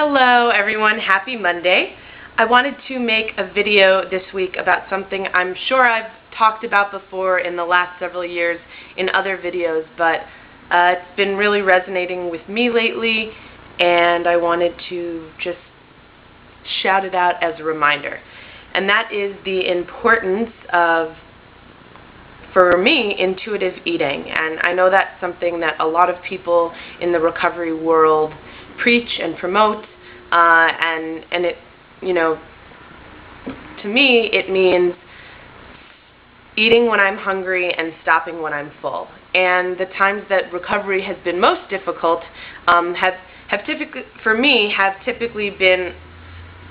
Hello everyone, happy Monday. I wanted to make a video this week about something I'm sure I've talked about before in the last several years in other videos, but it's been really resonating with me lately, and I wanted to just shout it out as a reminder. And that is the importance of, for me, intuitive eating. And I know that's something that a lot of people in the recovery world preach and promote, and it, you know, to me it means eating when I'm hungry and stopping when I'm full. And the times that recovery has been most difficult have typically, for me, have typically been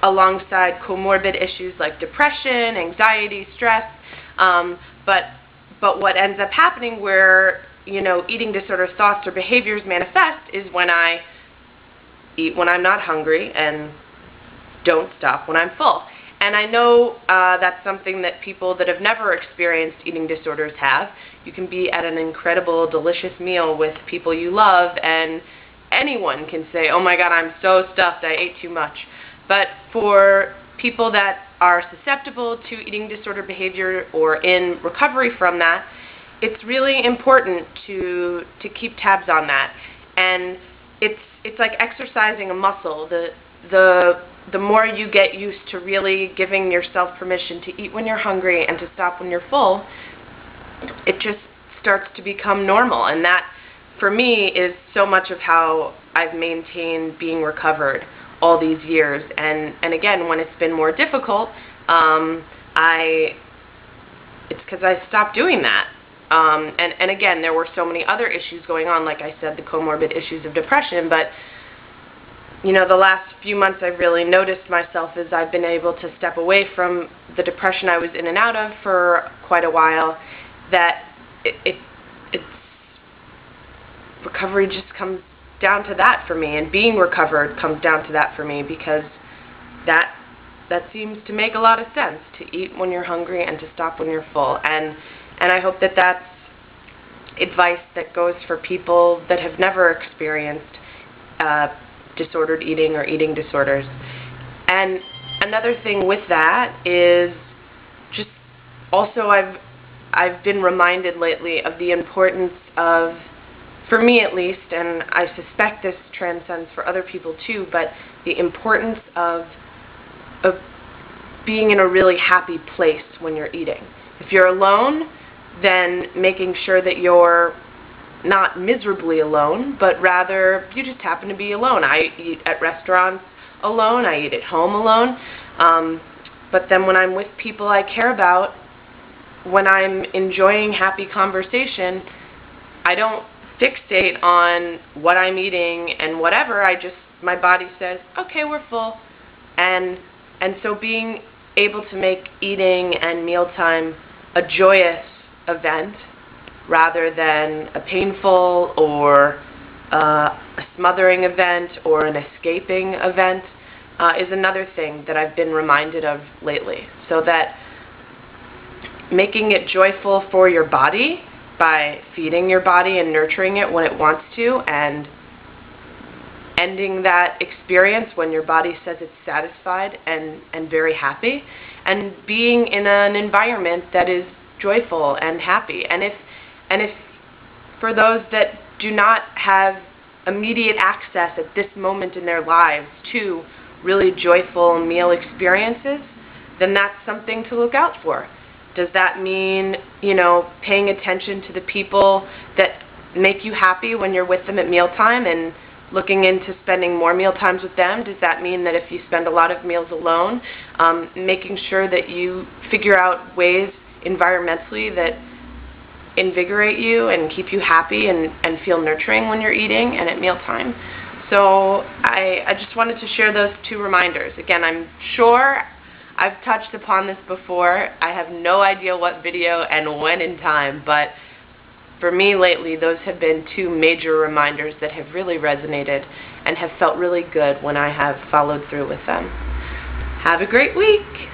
alongside comorbid issues like depression, anxiety, stress, but what ends up happening where, you know, eating disorder thoughts or behaviors manifest is when I eat when I'm not hungry and don't stop when I'm full. And I know that's something that people that have never experienced eating disorders have. You can be at an incredible, delicious meal with people you love, and anyone can say, oh my God, I'm so stuffed, I ate too much. But for people that are susceptible to eating disorder behavior or in recovery from that, it's really important to keep tabs on that. And it's like exercising a muscle. The more you get used to really giving yourself permission to eat when you're hungry and to stop when you're full, it just starts to become normal. And that, for me, is so much of how I've maintained being recovered all these years. And again, when it's been more difficult, it's because I stopped doing that. And again, there were so many other issues going on, like I said, the comorbid issues of depression, but you know, the last few months I've really noticed myself as I've been able to step away from the depression I was in and out of for quite a while, that it's recovery just comes down to that for me, and being recovered comes down to that for me, because that seems to make a lot of sense, to eat when you're hungry and to stop when you're full. And I hope that that's advice that goes for people that have never experienced disordered eating or eating disorders. And another thing with that is just also I've been reminded lately of the importance of, for me at least, and I suspect this transcends for other people too, but the importance of being in a really happy place when you're eating. If you're alone, then making sure that you're not miserably alone, but rather you just happen to be alone. I eat at restaurants alone, I eat at home alone, but then when I'm with people I care about, when I'm enjoying happy conversation, I don't fixate on what I'm eating and whatever. My body says, okay, we're full. And so being able to make eating and mealtime a joyous event rather than a painful or a smothering event or an escaping event is another thing that I've been reminded of lately. So that making it joyful for your body by feeding your body and nurturing it when it wants to, and ending that experience when your body says it's satisfied and very happy, and being in an environment that is joyful and happy. And if for those that do not have immediate access at this moment in their lives to really joyful meal experiences, then that's something to look out for. Does that mean, you know, paying attention to the people that make you happy when you're with them at mealtime and looking into spending more meal times with them? Does that mean that if you spend a lot of meals alone, making sure that you figure out ways environmentally that invigorate you and keep you happy and feel nurturing when you're eating and at mealtime? So I just wanted to share those two reminders. Again, I'm sure I've touched upon this before. I have no idea what video and when in time, but for me lately, those have been two major reminders that have really resonated and have felt really good when I have followed through with them. Have a great week!